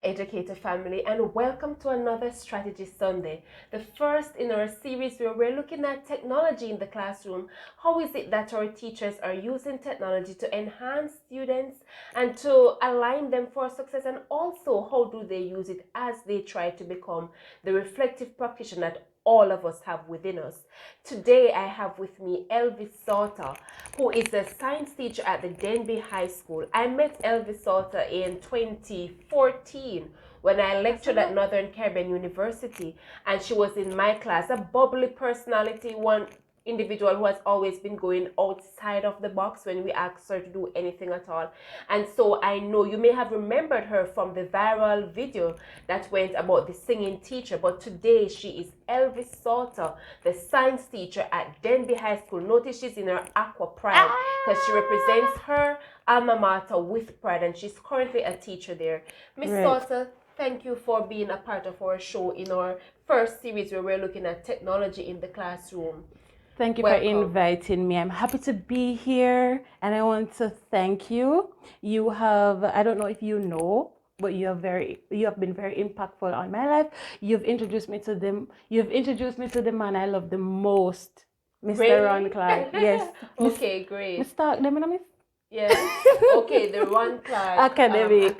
educator family, and welcome to another Strategy Sunday, the first in our series where we're looking at technology in the classroom. How is it that our teachers are using technology to enhance students and to align them for success, and also how do they use it as they try to become the reflective practitioner that all of us have within us. Today I have with me Elvy Soltau, who is a science teacher at the Denbigh High School. I met Elvy Soltau in 2014 when I lectured at Northern Caribbean University, and she was in my class, a bubbly personality, one individual who has always been going outside of the box when we ask her to do anything at all. And so I know you may have remembered her from the viral video that went about the singing teacher, but today she is Elvy Soltau, the science teacher at Denbigh High School. Notice she's in her aqua pride because she represents her alma mater with pride, and she's currently a teacher there. Miss Soltau, thank you for being a part of our show in our first series where we're looking at technology in the classroom. Thank you for inviting me. I'm happy to be here, and I want to thank you. You have, I don't know if you know, but you have been very impactful on my life. You've introduced me to the man I love the most, Mr. Ron Clark. Yes. Okay, great. Mr. Miss. Yes. Okay, the Ron Clark Academy.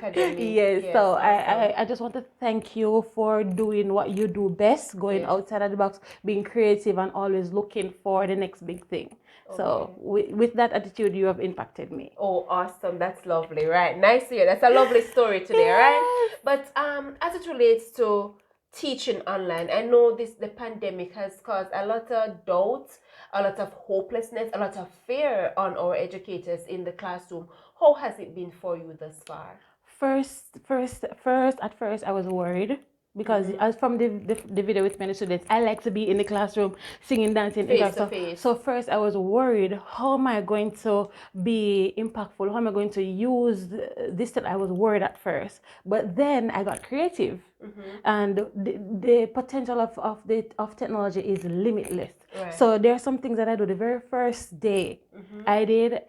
Yes. So awesome. I just want to thank you for doing what you do best, going outside of the box, being creative, and always looking for the next big thing. Okay. So with that attitude, you have impacted me. Oh, awesome. That's lovely. Right. Nice to hear. That's a lovely story today, right? But as it relates to teaching online, I know the pandemic has caused a lot of doubt, a lot of hopelessness, a lot of fear on our educators in the classroom. How has it been for you thus far? At first I was worried because as from the video with many students, I like to be in the classroom singing, dancing, face to face. So first I was worried, how am I going to be impactful? How am I going to use this? That I was worried at first, but then I got creative, and the potential of technology is limitless. Right. So there are some things that I do. The very first day, I did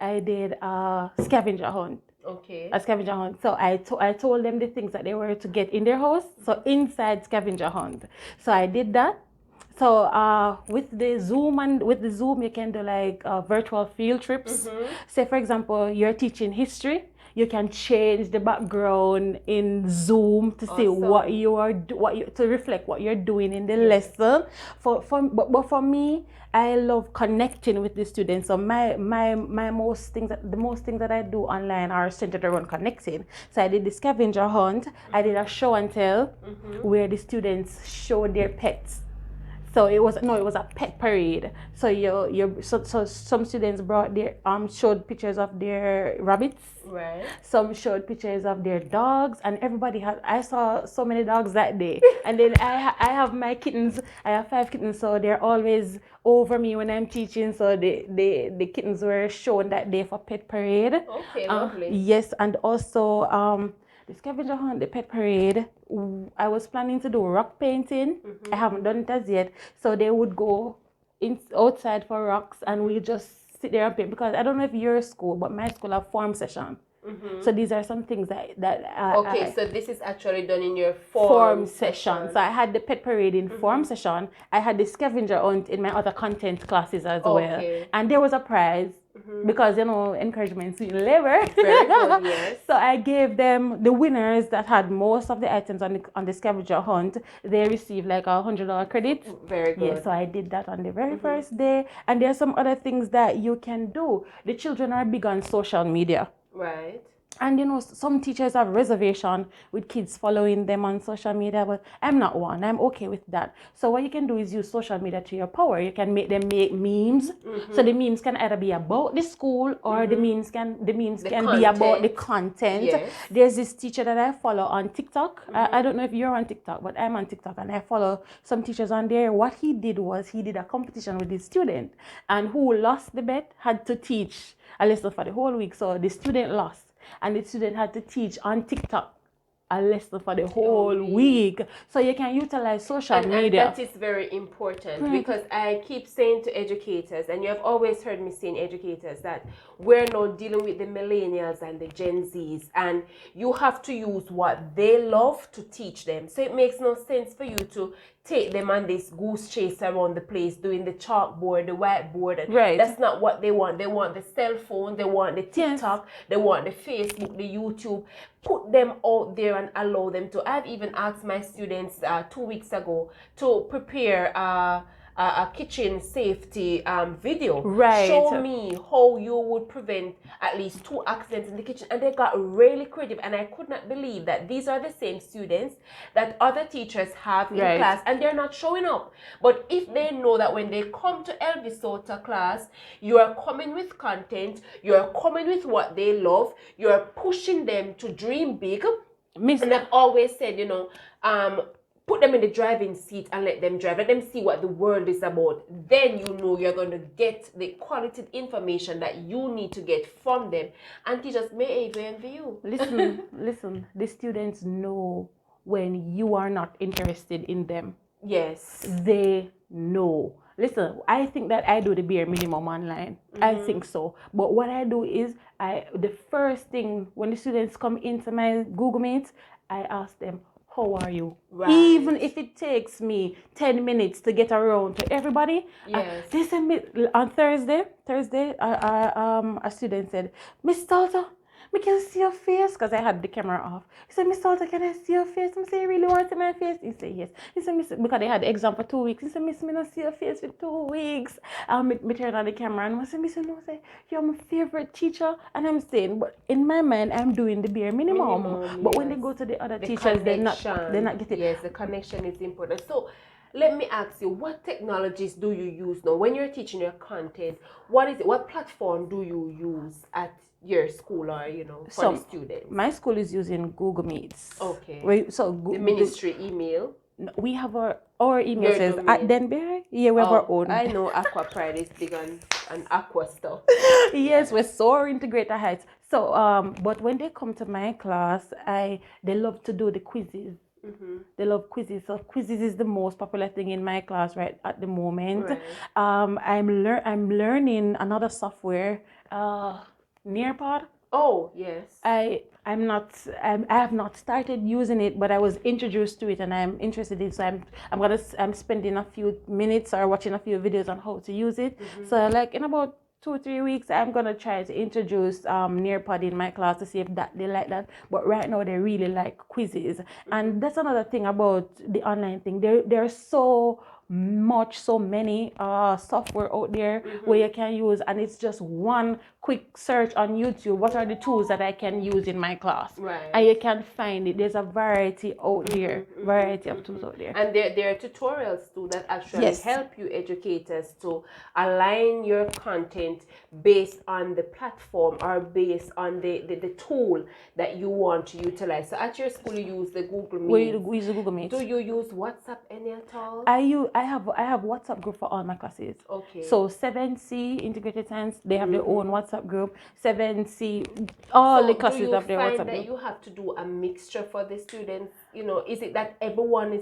a scavenger hunt. Okay. A scavenger hunt. So I told them the things that they were to get in their house. So inside scavenger hunt. So I did that. So with the Zoom, you can do like virtual field trips. Say for example, you're teaching history. You can change the background in Zoom to see what you are to reflect what you're doing in the lesson. But for me, I love connecting with the students. So the most things that I do online are centered around connecting. So I did the scavenger hunt. I did a show and tell where the students showed their pets. So it was a pet parade. So some students brought their showed pictures of their rabbits. Right. Some showed pictures of their dogs, and I saw so many dogs that day. And then I have my kittens. I have 5 kittens, so they're always over me when I'm teaching. So the kittens were shown that day for pet parade. Okay, lovely. Yes, and also the scavenger hunt, the pet parade, I was planning to do rock painting. I haven't done it as yet. So they would go outside for rocks, and we just sit there and paint. Because I don't know if your school, but my school have form session. So these are some things that so this is actually done in your form session. So I had the pet parade in form session. I had the scavenger hunt in my other content classes as well. And there was a prize. Because encouragement is labor. Very good, yes. So I gave them the winners that had most of the items on the scavenger hunt. They received like $100 credit. Very good. Yeah, so I did that on the very first day. And there's some other things that you can do. The children are big on social media. Right. And some teachers have reservation with kids following them on social media, but I'm not one. I'm okay with that. So what you can do is use social media to your power. You can make them make memes. So the memes can either be about the school, or the memes can be about the content. Yes. There's this teacher that I follow on TikTok. I don't know if you're on TikTok, but I'm on TikTok, and I follow some teachers on there. What he did was he did a competition with his student, and who lost the bet had to teach a lesson for the whole week. So the student lost, and the student had to teach on TikTok a lesson for the whole week. So you can utilize social media. And that is very important because I keep saying to educators, and you have always heard me saying educators, that we're now dealing with the millennials and the Gen Zs, and you have to use what they love to teach them. So it makes no sense for you to take them on this goose chase around the place, doing the chalkboard, the whiteboard. Right. That's not what they want. They want the cell phone, they want the TikTok, they want the Facebook, the YouTube. Put them out there and allow them to. I've even asked my students 2 weeks ago to prepare a kitchen safety video. Right. Show me how you would prevent at least 2 accidents in the kitchen. And they got really creative. And I could not believe that these are the same students that other teachers have in class, and they're not showing up. But if they know that when they come to Elvy Soltau class, you are coming with content, you are coming with what they love, you are pushing them to dream big. And I've always said, put them in the driving seat and let them drive. Let them see what the world is about. Then you know you're going to get the quality information that you need to get from them. And teachers may even envy you. Listen. The students know when you are not interested in them. Yes. They know. Listen, I think that I do the bare minimum online. I think so. But what I do is, the first thing when the students come into my Google Meet, I ask them, how are you? Right. Even if it takes me 10 minutes to get around to everybody. Yes. They sent me on Thursday, a student said, Miss Salter, I can see your face, because I had the camera off. He said, Miss Salter, can I see your face? I said, you really want to see my face? He said, yes. He said, Miss, because they had the exam for 2 weeks. He said, Miss, I don't see your face for 2 weeks. Me turn on the camera and I said, Miss, no, say, you're my favorite teacher. And I'm saying, but in my mind, I'm doing the bare minimum. But when they go to the other teachers, they're not getting. Yes, the connection is important. So let me ask you, what technologies do you use now when you're teaching your content? What is it? What platform do you use at your school, or for the students? My school is using Google Meets. Okay. So the ministry email. We have our email says at Denbigh. Yeah, we have our own. I know Aqua Pride is big on aqua stuff. Yes, we're so integrated heights. So but when they come to my class, they love to do the quizzes. They love quizzes. So quizzes is the most popular thing in my class right at the moment. Right. I'm learning another software, Nearpod. Oh yes. I have not started using it, but I was introduced to it and I'm interested in it. So I'm spending a few minutes or watching a few videos on how to use it. So like in about 2 or 3 weeks, I'm gonna try to introduce Nearpod in my class to see if they like that. But right now they really like quizzes, and that's another thing about the online thing. There's so many software out there where you can use, and it's just one quick search on YouTube. What are the tools that I can use in my class? Right. And you can find it. There's a variety out there, variety of tools out there. And there are tutorials too that actually help you educators to align your content based on the platform or based on the tool that you want to utilize. So at your school you use the Google Meet. We use the Google Meet. Do you use WhatsApp any at all? I have WhatsApp group for all my classes. Okay. So 7C Integrated Science, they have their own WhatsApp group. 7C, all the classes have their WhatsApp group. Do you find that you have to do a mixture for the students? Is it that everyone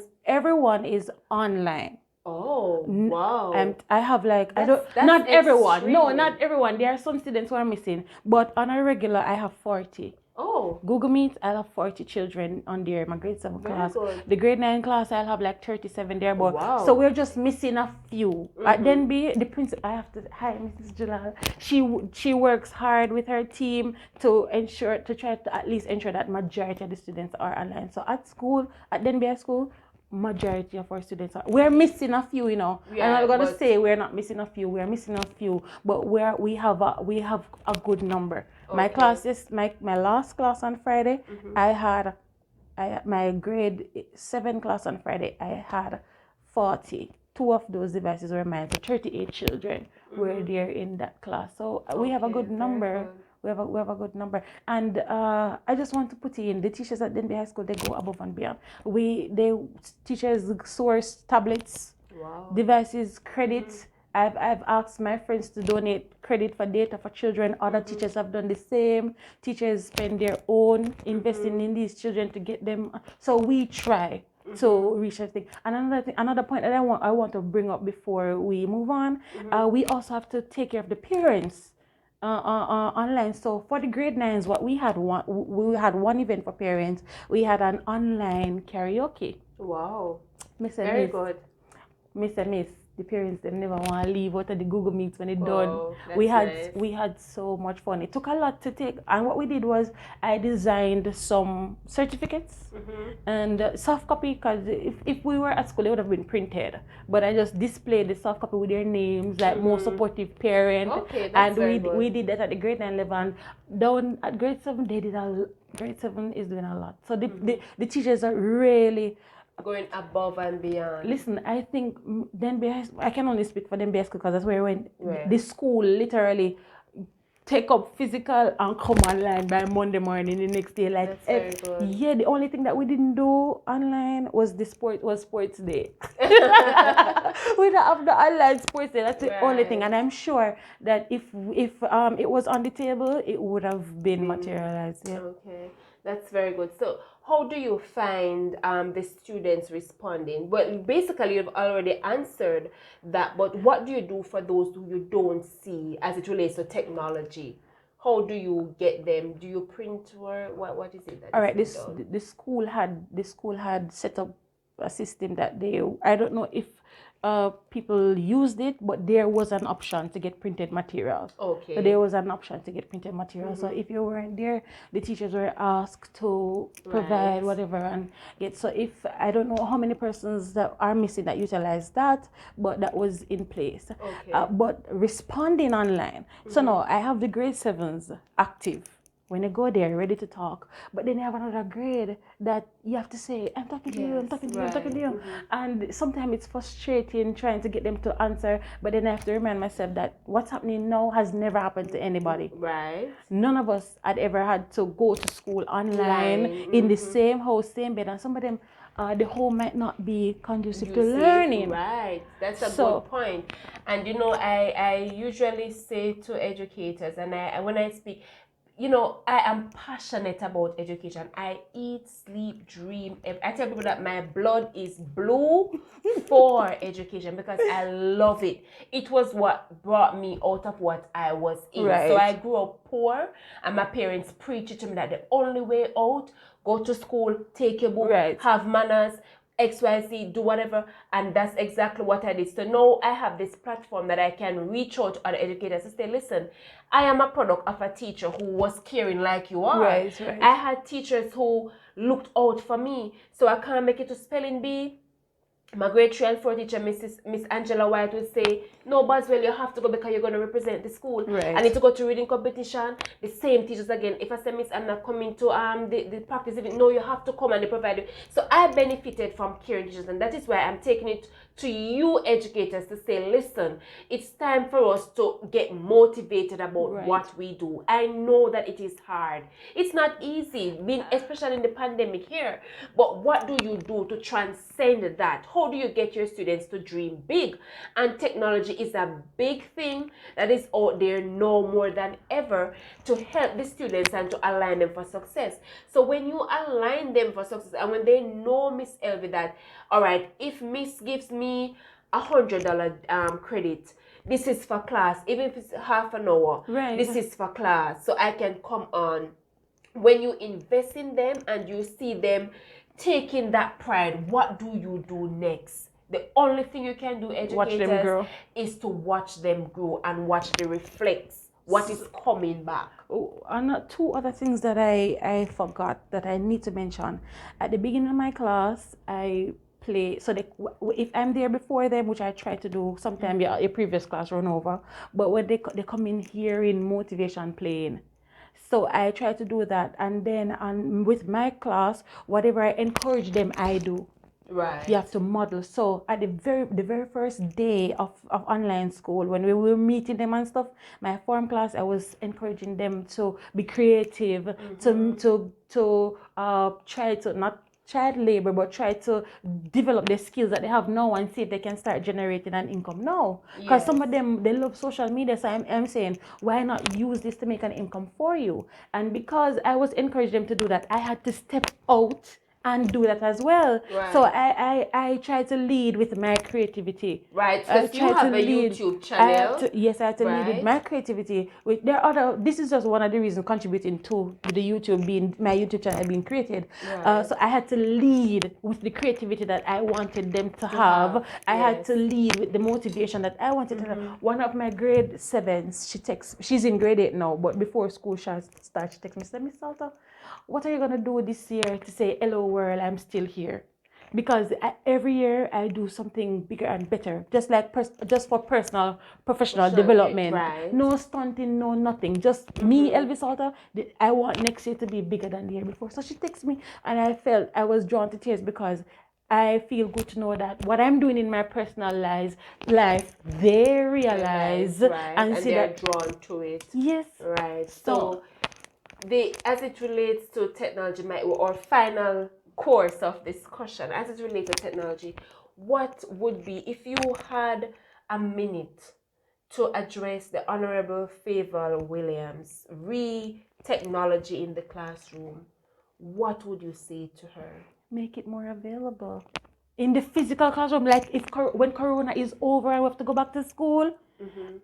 is online? Oh, wow. And I have like, that's not everyone. extreme. No, not everyone. There are some students who are missing, but on a regular, I have 40. Oh. Google Meet, I'll have 40 children on there, my grade 7 class. Good. The grade 9 class, I'll have like 37 there. But wow. So we're just missing a few. Then the principal, I have to, hi, Mrs. Jalal. She works hard with her team to try to at least ensure that majority of the students are online. So at school, at Denbigh High School, majority of our students are. We're missing a few, Yeah, I'm not gonna say we're not missing a few. We're missing a few, but we have a good number. Okay. My classes, my last class on Friday, I had my grade 7 class on Friday. I had 40. 2 of those devices were mine. So 38 children were there in that class. So we have a good number. We have a good number, and I just want to put in the teachers at Denbigh High School. They go above and beyond. Teachers source tablets, devices, credits. I've asked my friends to donate credit for data for children. Other teachers have done the same. Teachers spend their own investing in these children to get them. So we try to reach a thing. And another point that I want to bring up before we move on, we also have to take care of the parents. Online. So for the grade nines, what we had one event for parents. We had an online karaoke. Wow. Miss Very good. Miss, the parents they never want to leave out of the Google Meets when it's Oh, done. We had so much fun. It took a lot to take, and what we did was I designed some certificates and soft copy, because if we were at school it would have been printed, but I just displayed the soft copy with their names, like most supportive parent. Okay, that's and we did that at the grade 9 level, and down at grade 7 they did grade 7 is doing a lot. So the teachers are really going above and beyond. Listen, I think Denbigh, I can only speak for Denbigh High School because that's where I went. Yeah. The school literally take up physical and come online by Monday morning the next day. Like, that's very good. Yeah, the only thing that we didn't do online was sports day. We don't have the online sports day. That's the only thing. And I'm sure that if it was on the table, it would have been materialized. Yeah. Okay, that's very good. So how do you find the students responding? Well, basically, you've already answered that, but what do you do for those who you don't see as it relates to technology? How do you get them? Do you print or what is it? All right, the school had set up a system that I don't know if people used it, but there was an option to get printed material. Okay. So there was an option to get printed material. So if you weren't there, the teachers were asked to provide whatever and get. So if I don't know how many persons that are missing that utilize that, but that was in place. Okay. But responding online. So now I have the grade 7s active. When you go there, ready to talk, but then you have another grade that you have to say, I'm talking to you, I'm talking to you, I'm talking to you. And sometimes it's frustrating trying to get them to answer, but then I have to remind myself that what's happening now has never happened to anybody. Right. None of us had ever had to go to school online in the same house, same bed, and some of them, the home might not be conducive to learning. Right, that's a good point. And you know, I usually say to educators, and when I speak, you know, I am passionate about education. I eat, sleep, dream. I tell people that my blood is blue for education because I love it. It was what brought me out of what I was in. Right. So I grew up poor, and my parents preached to me that the only way out, go to school, take your book, have manners, XYZ, do whatever, and that's exactly what I did. So now I have this platform that I can reach out to other educators to say, listen, I am a product of a teacher who was caring like you are. Right. I had teachers who looked out for me, so I can't make it to spelling bee. My grade 3 and 4 teacher, Miss Angela White, would say, no, Boswell, you have to go because you're going to represent the school. Right. I need to go to reading competition. The same teachers again. If I say, Miss, I'm not coming to the practice event, no, you have to come, and they provide you. So I benefited from caring teachers, and that is why I'm taking it to you educators to say, listen, it's time for us to get motivated about what we do. I know that it is hard. It's not easy, especially in the pandemic here. But what do you do to transcend that? How do you get your students to dream big? And technology is a big thing that is out there now more than ever to help the students and to align them for success. So when you align them for success, and when they know, Miss Elvy, that, all right, if Miss gives me $100 credit, this is for class, even if it's half an hour, this is for class, so I can come on. When you invest in them and you see them taking that pride, what do you do next? The only thing you can do, educators, is to watch them grow and watch the reflects what is coming back. Oh, and 2 other things that I forgot that I need to mention. At the beginning of my class, I play, so if I'm there before them, which I try to do, sometimes your previous class run over, but when they come in hearing motivation playing, so I try to do that, and then with my class, whatever I encourage them, I do. Right. You have to model. So at the very first day of online school, when we were meeting them and stuff, my form class, I was encouraging them to be creative, to try to not child labor, but try to develop the skills that they have now and see if they can start generating an income now. Because some of them, they love social media. So I'm saying, why not use this to make an income for you? And because I was encouraging them to do that, I had to step out and do that as well. Right. So I try to lead with my creativity. Right, I because you try have to a lead. YouTube I have channel. to, yes, I have to lead with Right. my creativity. With there are other. This is just one of the reasons contributing to the YouTube being my YouTube channel being created. Right. So I had to lead with the creativity that I wanted them to have. I had to lead with the motivation that I wanted to have. One of my grade 7s, she's in grade 8 now, but before school starts, she texts me, said, Miss Salter, what are you gonna do this year to say hello world, I'm still here? Because every year I do something bigger and better, just like just for personal professional development. Right. No stunting, no nothing, just me, Elvy Soltau. I want next year to be bigger than the year before. So she texts me, and I felt I was drawn to tears because I feel good to know that what I'm doing in my personal life, they realize Right. and see they're that drawn to it. yes. Right. So as it relates to technology, our final course of discussion, as it relates to technology, what would be, if you had a minute to address the Honorable Favor Williams technology in the classroom, what would you say to her? Make it more available in the physical classroom. Like when Corona is over and we have to go back to school,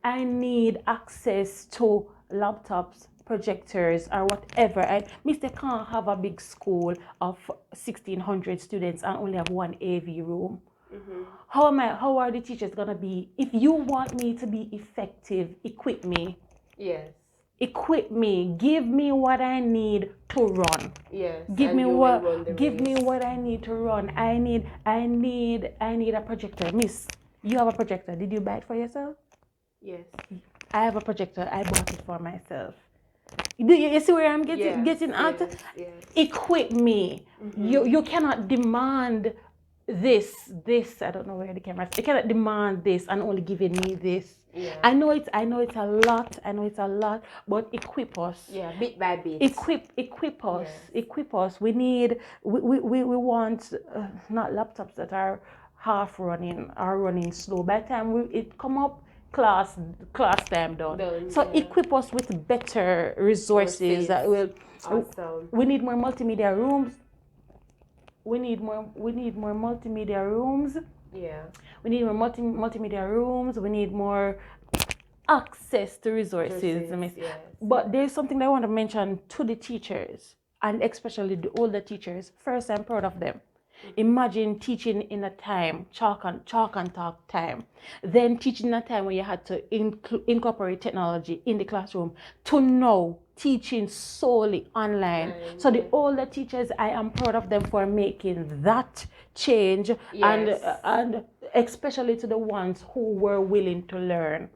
I need access to laptops, projectors, or whatever. And Mr. can't have a big school of 1,600 students and only have one AV room. How are the teachers gonna be? If you want me to be effective, equip me. Yes. Equip me. Give me what I need to run. Yes. Give me what I need to run. I need a projector. Miss, you have a projector. Did you buy it for yourself? Yes. I have a projector. I bought it for myself. You see where I'm getting at? Yes. Equip me. You cannot demand this. I don't know where the camera is. You cannot demand this and only giving me this. Yeah. I know it's a lot, but equip us. Yeah, bit by bit. Equip us. Yes. Equip us. We want not laptops that are half running or running slow. By the time it come up, class time done. So equip us with better resources that will. Awesome. We need more multimedia rooms. We need more multimedia rooms. Yeah. We need more multimedia rooms. We need more access to resources. Yes. But there's something that I want to mention to the teachers, and especially the older teachers. First, I'm proud of them. Imagine teaching in a time, chalk and talk time. Then teaching in a time when you had to incorporate technology in the classroom, to now teaching solely online. So the older teachers, I am proud of them for making that change. Yes. And especially to the ones who were willing to learn.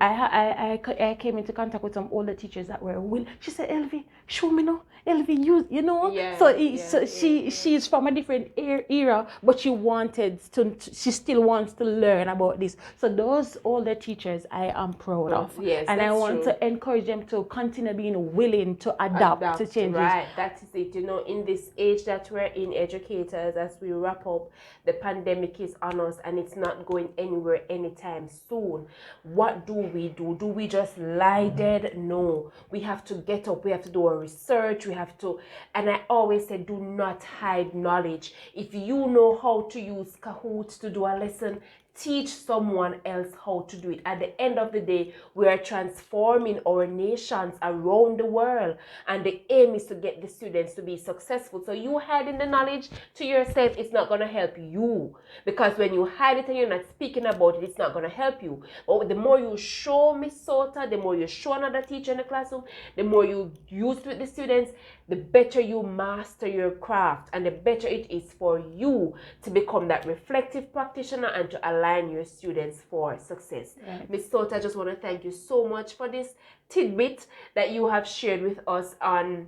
I came into contact with some older teachers that were willing. She said, Elvy, show me now. Elvy, you know. So she's from a different era, but she still wants to learn about this. So those older teachers, I am proud of. Yes, and I want to encourage them to continue being willing to adapt to changes. Right, that is it. You know, in this age that we're in, educators, as we wrap up, the pandemic is on us and it's not going anywhere anytime soon. What do? Do we just lie dead? No. We have to get up. We have to do our research. And I always say, do not hide knowledge. If you know how to use Kahoot to do a lesson, teach someone else how to do it. At the end of the day, we are transforming our nations around the world, and the aim is to get the students to be successful. So you hiding the knowledge to yourself, it's not going to help you, because when you hide it and you're not speaking about it, it's not going to help you. But the more you show Miss Sota, the more you show another teacher in the classroom, the more you use it with the students, the better you master your craft, and the better it is for you to become that reflective practitioner and to align your students for success. Right. Ms. Sota, I just want to thank you so much for this tidbit that you have shared with us on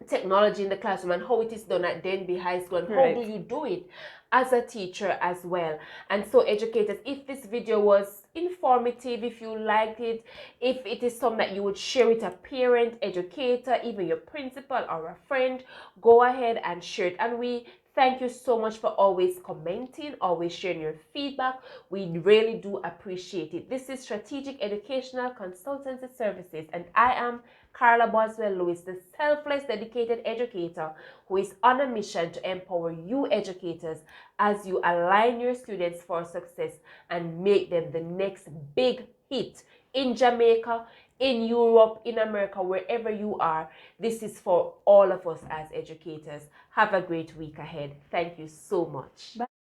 technology in the classroom and how it is done at Denbigh High School, and how do you do it as a teacher as well. And so educators, if this video was informative, if you liked it, if it is something that you would share with a parent, educator, even your principal or a friend, go ahead and share it. And we Thank you so much for always commenting, always sharing your feedback. We really do appreciate it. This is Strategic Educational Consultancy Services, and I am Carla Boswell-Lewis, the selfless, dedicated educator who is on a mission to empower you educators as you align your students for success and make them the next big hit in Jamaica, in Europe, in America, wherever you are. This is for all of us as educators. Have a great week ahead. Thank you so much. Bye.